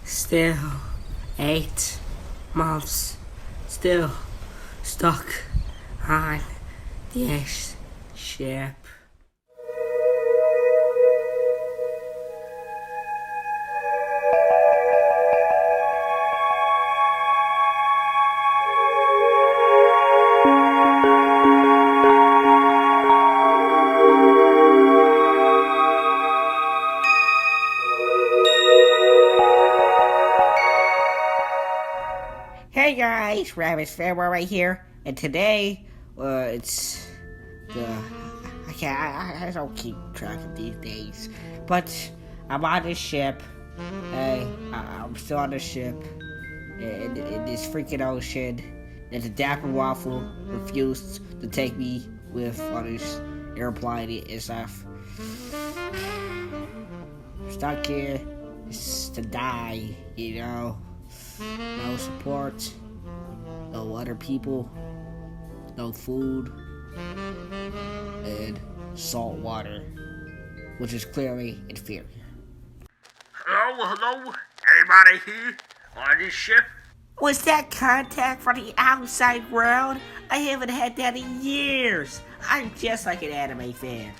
Still 8 months. Still stuck on this ship. Hey guys, RabbidsFanboy right here, and today, it's the, I don't keep track of these days, but I'm on this ship. I'm still on the ship, in this freaking ocean, and the Dapper Waffle refused to take me with on this airplane and stuff. Stuck here, just to die, you know. No support, no other people, no food, and salt water, which is clearly inferior. Hello? Anybody here on this ship? Was that contact from the outside world? I haven't had that in years. I'm just like an anime fan.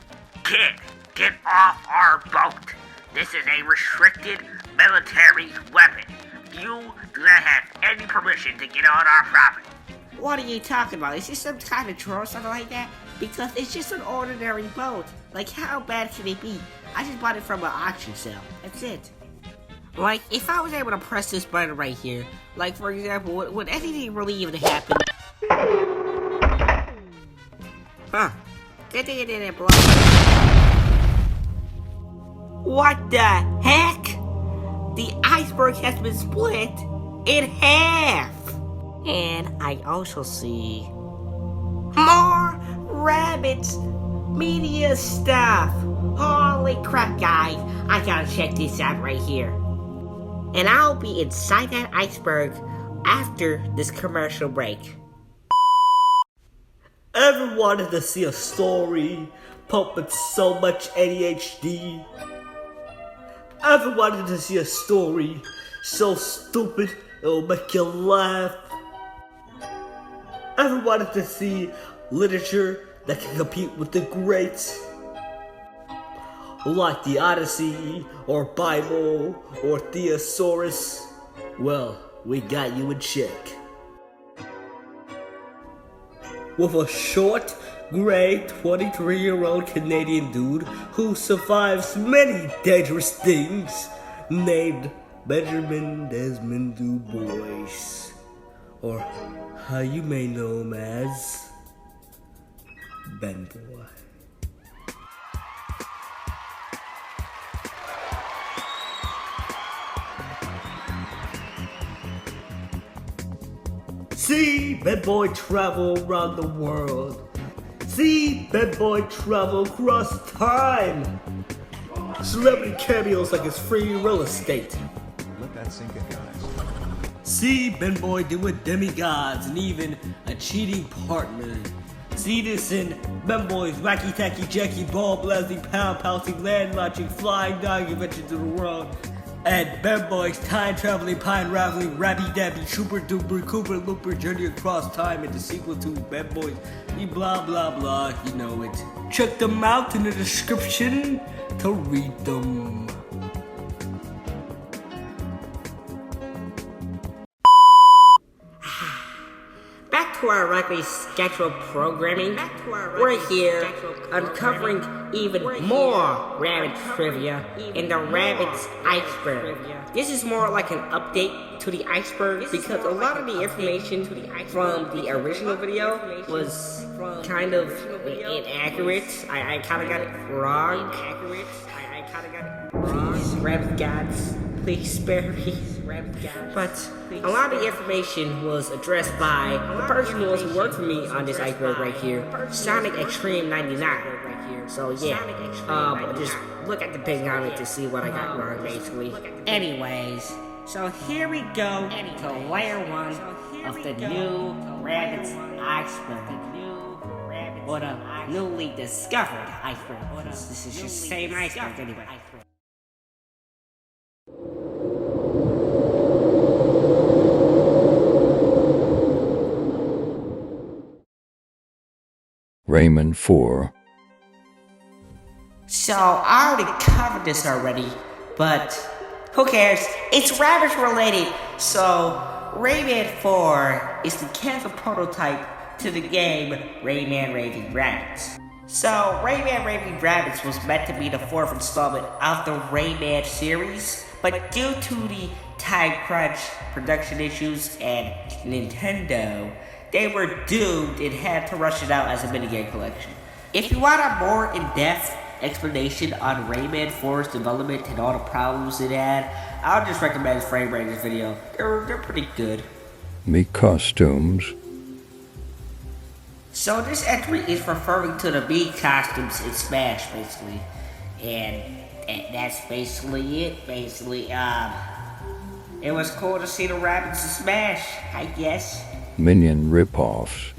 Kid, get off our boat. This is a restricted military weapon. You do not have any permission to get on our property. What are you talking about? Is this some kind of troll or something like that? Because it's just an ordinary boat. Like, how bad can it be? I just bought it from an auction sale. That's it. Like, if I was able to press this button right here, like, for example, would anything really even happen? Huh. Good thing it didn't blow. What the heck? The iceberg has been split in half. And I also see more Rabbids media stuff. Holy crap, guys. I gotta check this out right here. And I'll be inside that iceberg after this commercial break. Ever wanted to see a story pumping so much ADHD? Ever wanted to see a story so stupid it'll make you laugh? Ever wanted to see literature that can compete with the greats? Like the Odyssey, or Bible, or Thesaurus? Well, we got you in check. With a short, gray, 23-year-old Canadian dude who survives many dangerous things, named Benjamin Desmond Du Bois, or how you may know him as Ben Boy. See Ben Boy travel around the world. See Ben Boy travel across time. Celebrity cameos like it's free real estate. Let that sink in, guys. See Ben Boy do with demigods and even a cheating partner. See this in Ben Boy's wacky tacky jacky ball blasting pound pouncing land launching flying dog adventure to the world. And Ben Boy's time traveling pine raveling Rabby Dabby Super Duper Cooper Looper journey across time and the sequel to Ben Boy's blah blah blah, you know it. Check them out in the description to read them. Back to our regularly scheduled programming. We're here uncovering even more Rabbids trivia in the Rabbids Iceberg. This is more like an update to the iceberg because a lot of the information from the original video was kind of inaccurate. I kind of got it wrong. Please, Rabbids gods, please spare me. But a lot of the information was addressed by the person who also worked for me on this iceberg right here, Sonic Extreme 99. So yeah, just look at the ping on it to see what I got wrong, basically. Anyways, so here we go to layer 1 of the new Rabbids Iceberg. Or the newly discovered iceberg. This is just the same iceberg anyway. Rayman 4. So, I already covered this already, but who cares? It's Rabbids related. So, Rayman 4 is the cancel prototype to the game Rayman Raving Rabbids. So, Rayman Raving Rabbids was meant to be the 4th installment of the Rayman series, but due to the time crunch, production issues, and Nintendo, they were doomed and had to rush it out as a minigame collection. If you want a more in-depth explanation on Rayman 4's development and all the problems it had, I'll just recommend Frame Ranger's video. They're pretty good. Me costumes. So this entry is referring to the Mii costumes in Smash, basically. And that's basically it, it was cool to see the Rabbids in Smash, I guess. Minion ripoffs.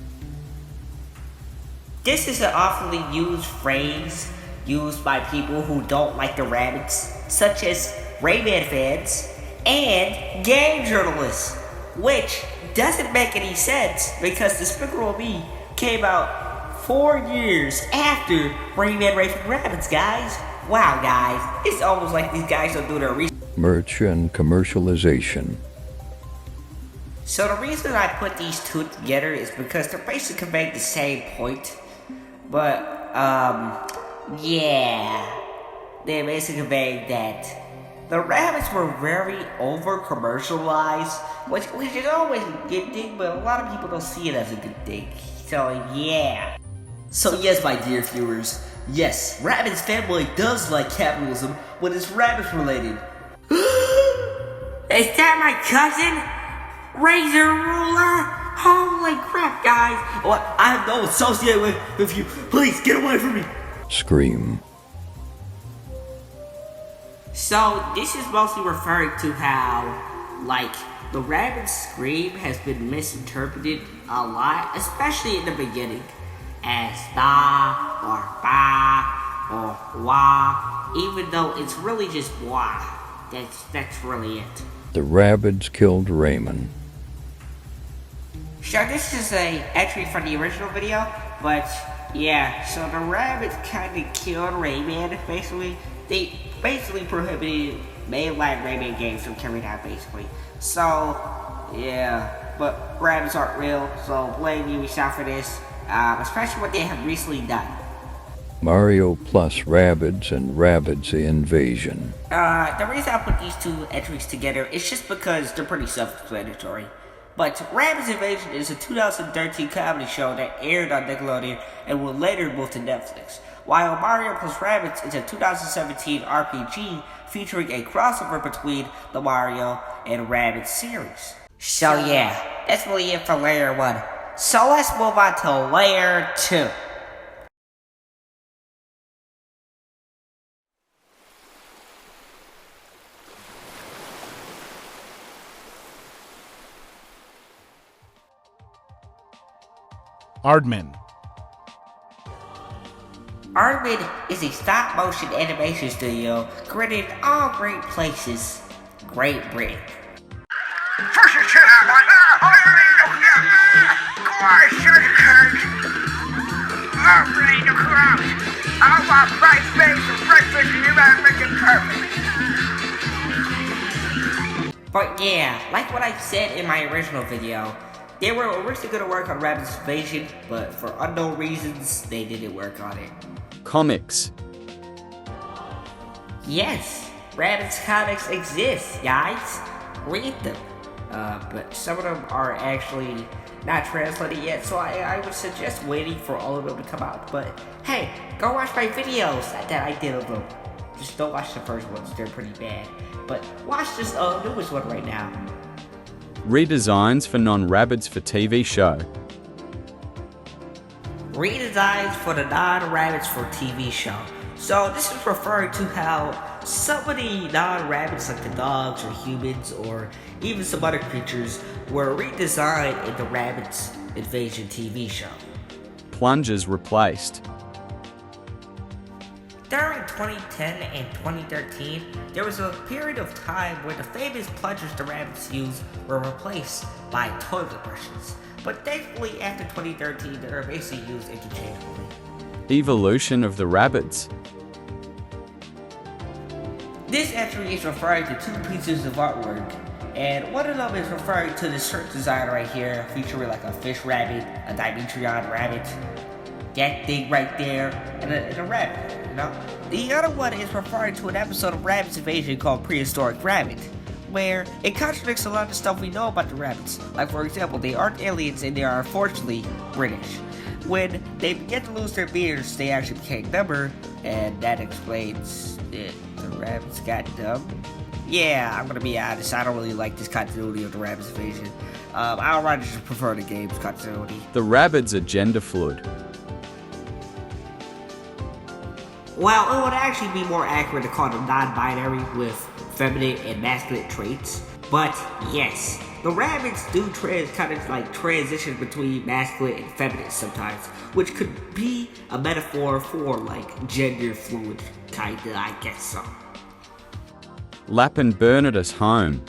This is an often used phrase used by people who don't like the Rabbids, such as Rayman fans and game journalists, which doesn't make any sense because Despicable Me came out 4 years after Rayman Raving Rabbids, guys. Wow, guys, it's almost like these guys don't do their research. Merch and commercialization. So the reason I put these two together is because they're basically conveying the same point, but yeah, they're basically conveying that the Rabbids were very over-commercialized, which is always a good thing, but a lot of people don't see it as a good thing. So yeah. So yes, my dear viewers, yes, RabbidsFanboy does like capitalism when it's Rabbids related. Is that my cousin? Razor Ruler? Holy crap, guys. What? I have no associate with you. Please, get away from me. Scream. So this is mostly referring to how, like, the Rabbids scream has been misinterpreted a lot, especially in the beginning, as da or ba or wa, even though it's really just wa. That's really it. The Rabbids killed Rayman. So this is a entry from the original video, but yeah, so the Rabbids kind of killed Rayman, basically. They basically prohibited mainline Rayman games from coming out, basically. So, yeah, but Rabbids aren't real, so blame Ubisoft for this, especially what they have recently done. Mario plus Rabbids and Rabbids Invasion. The reason I put these two entries together is just because they're pretty self-explanatory. But Rabbids Invasion is a 2013 comedy show that aired on Nickelodeon and will later move to Netflix, while Mario plus Rabbids is a 2017 RPG featuring a crossover between the Mario and Rabbids series. So yeah, that's really it for Layer 1. So let's move on to Layer 2. Aardman. Aardman is a stop-motion animation studio created in all great places, Great Britain. First you chill out, like, I'm ready to crawl. I want fried face and breakfast and you gotta make it perfect. But yeah, like what I said in my original video, they were originally going to work on Rabbids Invasion, but for unknown reasons, they didn't work on it. Comics. Yes, Rabbids comics exist, guys. Read them. But some of them are actually not translated yet, so I would suggest waiting for all of them to come out. But hey, go watch my videos that I did of them. Just don't watch the first ones, they're pretty bad. But watch this newest one right now. Redesigns for non-Rabbids for TV show. Redesigns for the non-Rabbids for TV show. So this is referring to how some of the non-Rabbids, like the dogs or humans or even some other creatures, were redesigned in the Rabbids Invasion TV show. Plungers replaced. During 2010 and 2013, there was a period of time where the famous plungers the rabbits used were replaced by toilet brushes. But thankfully, after 2013, they were basically used interchangeably. Evolution of the Rabbids. This entry is referring to two pieces of artwork, and one of them is referring to this shirt design right here, featuring like a fish rabbit, a Dimetrodon rabbit, that thing right there, and a rabbit, you know? The other one is referring to an episode of Rabbids Invasion called Prehistoric Rabbit, where it contradicts a lot of stuff we know about the rabbits. Like, for example, they aren't aliens and they are unfortunately British. When they began to lose their beards, they actually became dumber, and that explains it. The rabbits got dumb. Yeah, I'm gonna be honest, I don't really like this continuity of the Rabbids Invasion. I would rather just prefer the game's continuity. The Rabbids are gender fluid. Well, it would actually be more accurate to call them non-binary with feminine and masculine traits. But yes, the rabbits do transition between masculine and feminine sometimes, which could be a metaphor for like gender fluid, kinda, I guess so. Lap and Bernardus home.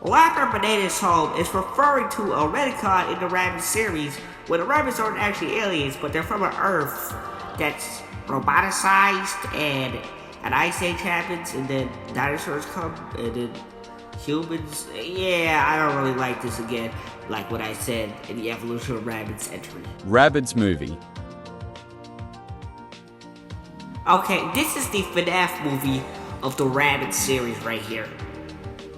Lapper Bananas Home is referring to a retcon in the Rabbids series where the rabbits aren't actually aliens, but they're from an Earth that's roboticized and an ice age happens and then dinosaurs come and then humans. Yeah, I don't really like this again, like what I said in the Evolution of Rabbids entry. Rabbids movie. Okay, this is the FNAF movie of the Rabbids series right here.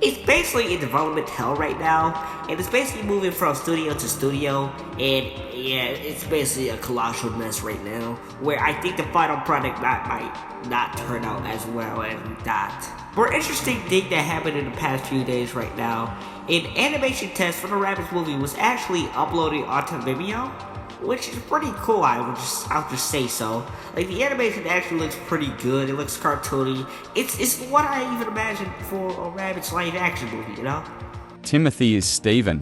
It's basically in development hell right now, and it's basically moving from studio to studio, and yeah, it's basically a colossal mess right now, where I think the final product might not turn out as well as we thought. More interesting thing that happened in the past few days right now, an animation test for the Rabbids movie was actually uploaded onto Vimeo, which is pretty cool, I'll just say so. Like, the animation actually looks pretty good, it looks cartoony. It's what I even imagined for a Rabbids live action movie, you know? Timothy is Stephen.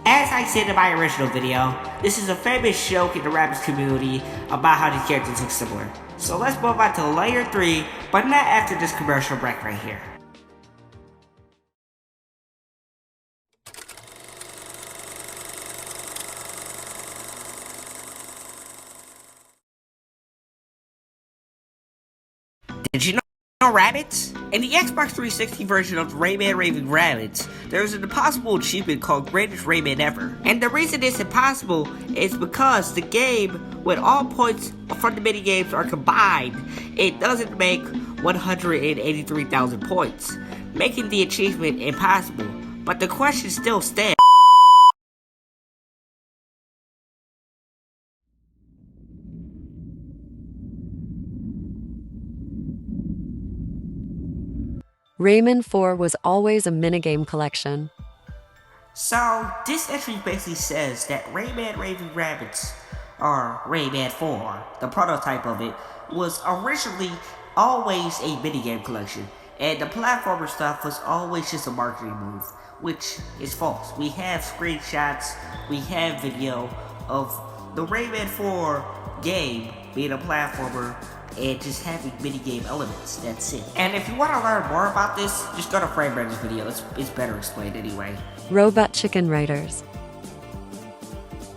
As I said in my original video, this is a famous joke in the Rabbids community about how these characters look similar. So let's move on to layer 3, but not after this commercial break right here. Did you know Rabbids? In the Xbox 360 version of Rayman Raving Rabbids, there is an impossible achievement called Greatest Rayman Ever. And the reason it's impossible is because the game, when all points from the minigames are combined, it doesn't make 183,000 points, making the achievement impossible. But the question still stands. Rayman 4 was always a minigame collection. So, this entry basically says that Rayman Raving Rabbids, or Rayman 4, the prototype of it, was originally always a minigame collection, and the platformer stuff was always just a marketing move, which is false. We have screenshots, we have video of the Rayman 4 game being a platformer and just having minigame elements, that's it. And if you want to learn more about this, just go to FrameRender's video, it's better explained anyway. Robot Chicken Writers.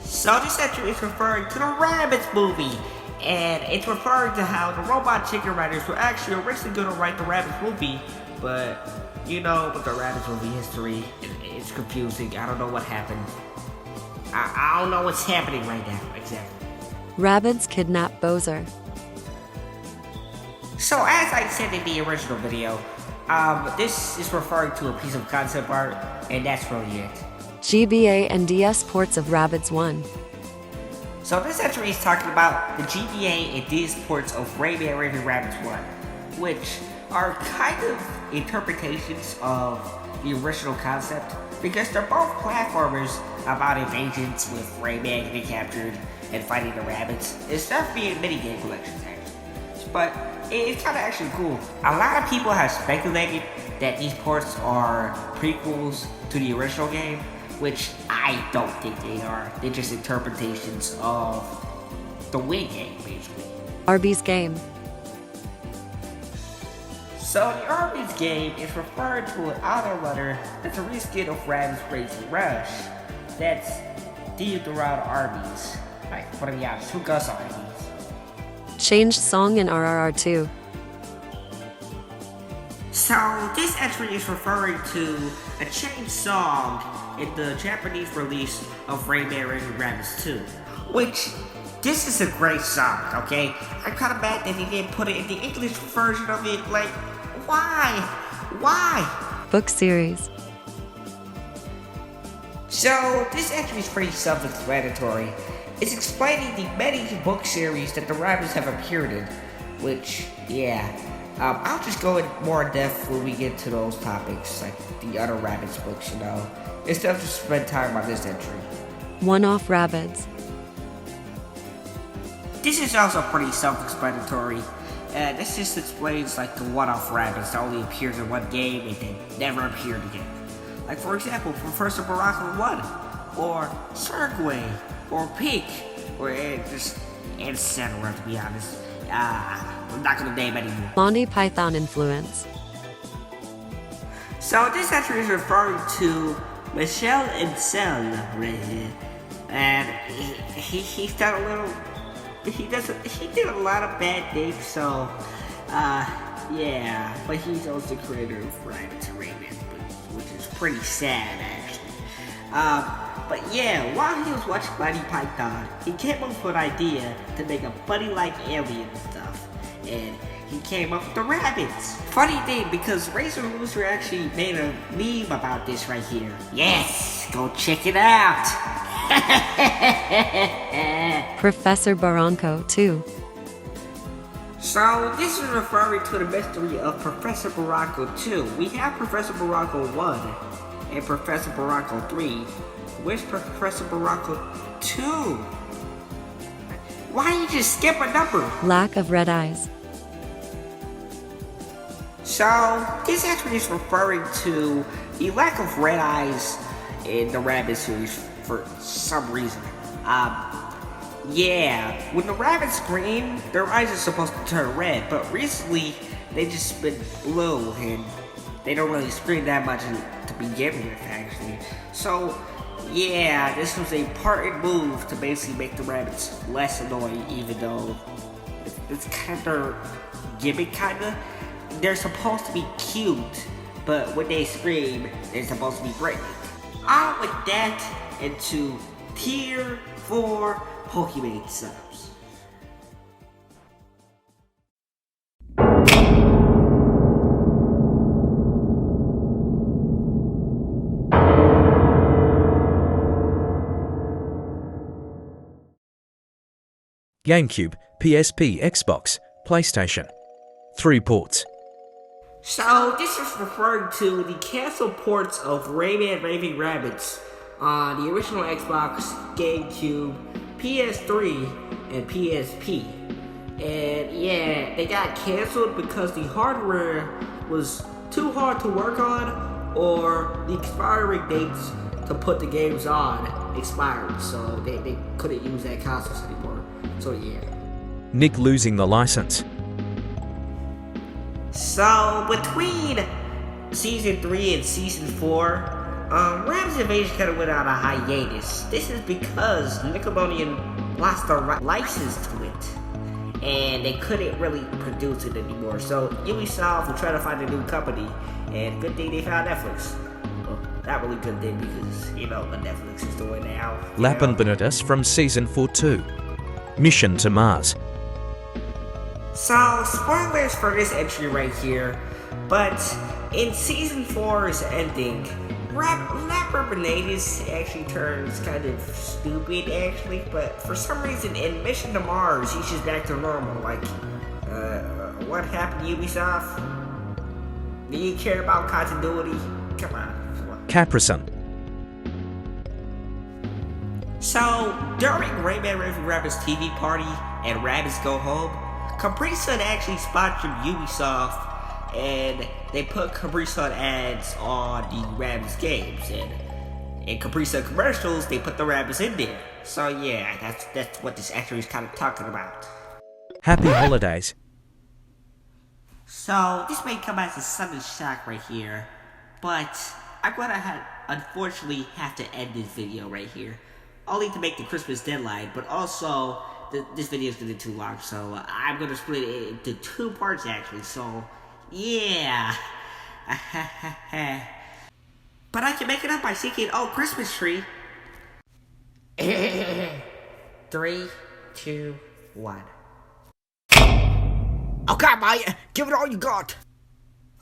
So this entry is referring to the Rabbids movie, and it's referring to how the Robot Chicken Writers were actually originally going to write the Rabbids movie, but you know, with the Rabbids movie history, it's confusing. I don't know what happened. I don't know what's happening right now, exactly. Rabbids Kidnap Bowser. So as I said in the original video, this is referring to a piece of concept art, and that's really it. GBA and DS ports of Rabbids 1. So this entry is talking about the GBA and DS ports of Rayman Raving Rabbids 1, which are kind of interpretations of the original concept, because they're both platformers about invasions with Rayman getting captured and fighting the rabbits, instead of being minigame collections actually. But it's kind of actually cool. A lot of people have speculated that these ports are prequels to the original game, which I don't think they are. They're just interpretations of the Wii game, basically. Arby's game. So the Rabbids game is referring to an auto runner that's a reskin of Rabbids Racing Rush that's themed around Arby's. Like, what are the odds? Who goes Arby's? Changed song in RRR2. So this entry is referring to a changed song in the Japanese release of Rayman and Rabbids 2. Which, this is a great song, okay? I'm kind of mad that they didn't put it in the English version of it. Like, why? Why? Book series. So, this entry is pretty self-explanatory. It's explaining the many book series that the Rabbids have appeared in, which, yeah. I'll just go in more in depth when we get to those topics, like the other Rabbids books, you know, instead of just spend time on this entry. One-off Rabbids. This is also pretty self-explanatory. This just explains like the one-off Rabbids that only appeared in one game and then never appeared again. Like for example, Professor Baraka 1, or Surgway, or Peak, or etc. To be honest. I'm not gonna name anymore. Monty Python influence. So this entry is referring to Michel Ancel right here, and he's done a little. He did a lot of bad things. So, yeah. But he's also the creator of Rayman, which is pretty sad actually. But yeah, while he was watching Monty Python, he came up with an idea to make a bunny-like alien and stuff. And he came up with the Rabbids. Funny thing, because Razor Loser actually made a meme about this right here. Yes, go check it out. Professor Barranco 2. So this is referring to the mystery of Professor Barranco 2. We have Professor Barranco 1 and Professor Barranco 3. Where's Professor Barranco 2? Why did you just skip a number? Lack of red eyes. So, this actually is referring to the lack of red eyes in the Rabbids series for some reason. Yeah, when the Rabbids green, their eyes are supposed to turn red, but recently they just been blue and they don't really scream that much to begin with, actually. So, yeah, this was a parted move to basically make the Rabbids less annoying, even though it's kind of gimmick, kinda. They're supposed to be cute, but when they scream, they're supposed to be frightening. On with that, into Tier 4 Pokemon subs. GameCube, PSP, Xbox, PlayStation. 3 ports. So, this is referring to the cancelled ports of Rayman Raving Rabbids on the original Xbox, GameCube, PS3, and PSP. And yeah, they got canceled because the hardware was too hard to work on, or the expiring dates to put the games on expired, so they couldn't use that consoles anymore. So yeah. Nick losing the license. So, between Season 3 and Season 4, Rabbids Invasion kind of went on a hiatus. This is because Nickelodeon lost their license to it, and they couldn't really produce it anymore. So, Ubisoft was trying to find a new company, and good thing they found Netflix. Well, not really good thing because, you know, what Netflix is doing now. Lappen Benedus from Season 4-2. Mission to Mars. So, spoilers for this entry right here, but in Season 4's ending, Rabbids actually turns kind of stupid, actually, but for some reason in Mission to Mars, he's just back to normal. Like, what happened to Ubisoft? Do you care about continuity? Come on. Caprison. So, during Rayman Raving Rabbids TV party and Rabbids Go Home, Capri Sun actually sponsored Ubisoft, and they put Capri Sun ads on the Rabbids games, and in Capri Sun commercials, they put the rabbits in there. So yeah, that's what this actually is kind of talking about. Happy holidays. So this may come as a sudden shock right here, but I'm gonna unfortunately have to end this video right here. Only to make the Christmas deadline, but also this video is gonna be too long, so I'm gonna split it into 2 parts actually. So yeah. But I can make it up by singing "Oh Christmas Tree." 3, 2, 1. Okay, mate, give it all you got.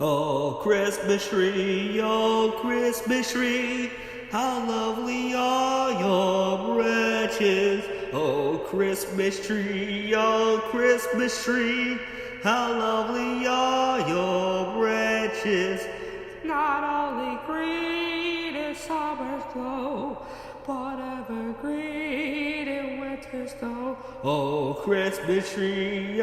Oh Christmas tree, how lovely are your branches. Oh Christmas tree, how lovely are your branches. Not only green in summer's glow, but evergreen in winter's snow. Oh Christmas tree,